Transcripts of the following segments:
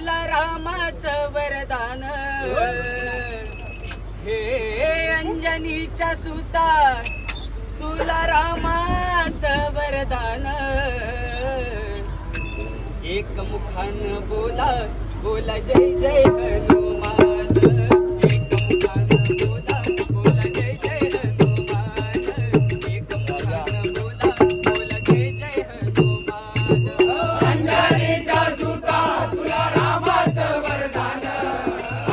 तुला रामाचं वरदान हे अंजनीच्या सुता तुला रामाचं वरदान एक मुखानं बोला बोला जय जय हनुमान एक मुखानं बोला बोला जय जय हनुमान एक मुखानं बोला बोला जय जय हनुमान अंजनीचा सुता तुला रामाचं वरदान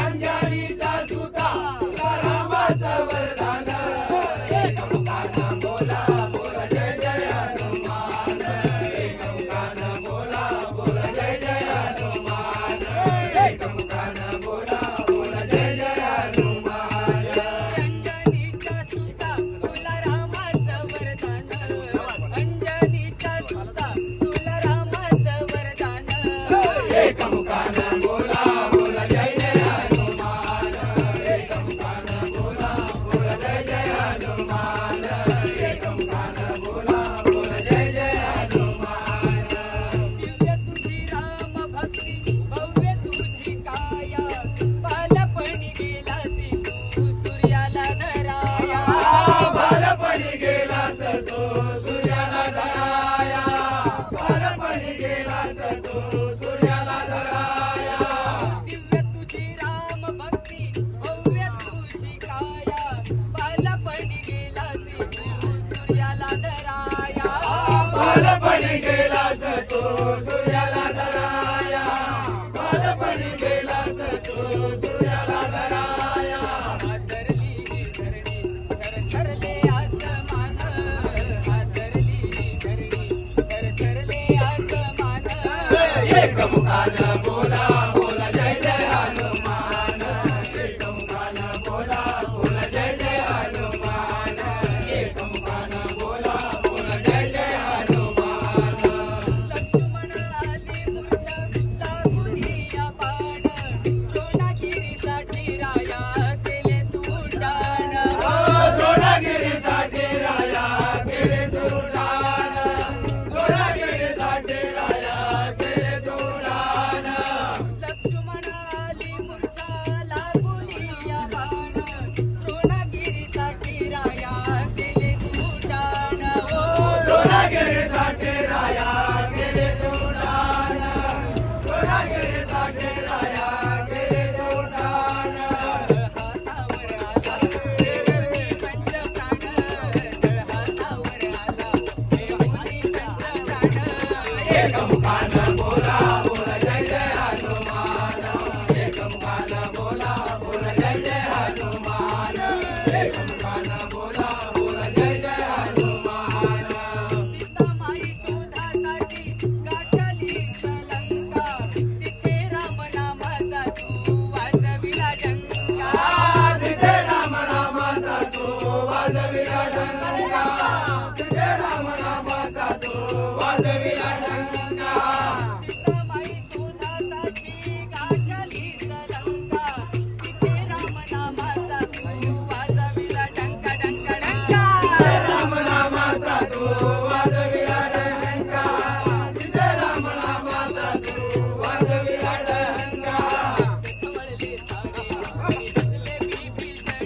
अंजनीचा सुता तुला रामाचं वरदान एक मुखानं बोला बोला जय जय हनुमान एक मुखानं बोला बोला जय जय हनुमान एक मुखानं बोला बोला जय जय हनुमान अंजनीचा सुता तुला रामाचं वरदान अंजनीचा सुता तुला रामाचं वरदान एक मुखानं बोला बोला जय जय हनुमान एक मुखानं बोला बोला जय जय हनुमान एक मुखानं बोला बोला जय जय हनुमान दिव्य तुझी राम भक्ती भव्य तुझी काया बालपणी गेलासी तू सूर्याला धराया बालपणी गेलास तू सूर्याला धराया बालपणी गेलास तू सूर्याला धराया दिव्य तुझी राम भक्ती भव्य तुझी काया बालपणी गेलासी तू सूर्याला धराया बालपणी गेलास तू सूर्याला धराया बालपणी गेलास तू सूर्याला धराया हादरली धरणी थरथरले आसमान हादरली धरणी थरथरले आसमान एक मुखानं बोला बोला जय जय हनुमान एक मुखानं बोला बोला जय जय हनुमान एक मुखानं बोला बोला जय जय हनुमान लक्ष्मण आली मूर्छा लागुनी या बाण द्रोणागिरीसाठी राया केले तू उड्डाण द्रोणागिरीसाठी राया केले तुडान द्रोणागिरीसाठी राया केले तुडान लक्ष्मण आली मूर्छा लागुनी या बाण द्रोणागिरीसाठी राया केले तू उड्डाण द्रोणागिरीसाठी राया केले तुडान द्रोणागिरीसाठी राया केले तुडान हातावर आला देवनी पंचप्राण हातावर आला देवनी पंचप्राण एक मुखानं बोला बोला जय जय हनुमान एक मुखानं बोला बोला जय जय हनुमान एक मुखानं बोला बोला जय जय हनुमान सीतामाई शोधासाठी गाठली सलंका तिथे राम नामाचा तू वाजविला डंका तिथे राम नामाचा तू वाजविला डंका तिथे राम नामाचा तू वाजविला डंका सीतामाई शोधासाठी गाठली सलंका तिथे राम नामाचा तू वाजविला डंका डंका डंका राम नामाचा तू वाजविला डंका तिथे राम नामाचा तू वाजविला डंका खवळले सारे हरी हसले विभीषण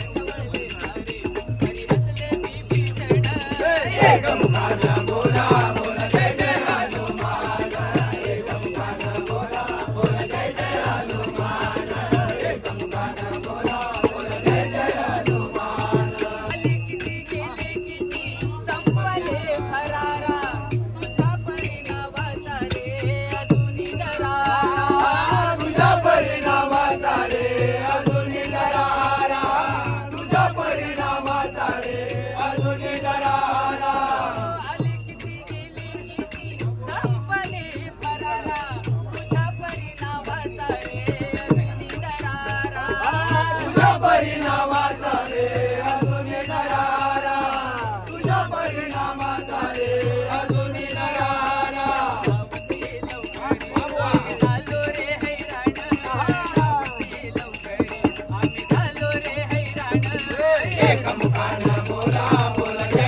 खवळले सारे हरी हसले विभीषण एक मुखानं बोला बोला जय जय हनुमान एक मुखानं बोला बोला जय जय हनुमान एक मुखानं बोला बोला जय जय हनुमान आले किती गेले किती संपले फरारा तुझ्या परिणामाचा रे अजूनी दरारा तुझ्या परिणामाचा रे अजूनही दरारा तुझ्या परिणामाचा रे अजूनही दरारा आले किती गेले किती संपले फरारा तुझ्या परिणामाचा रे अजूनी दरारा तुझ्या परिणामाचा रे अजूनही दरारा तुझ्या परिणामाचा रे अजूनही दरारा झालो रे हैराण लवकर आम्ही झालो रे हैराण एक मुखानं बोला बोला जय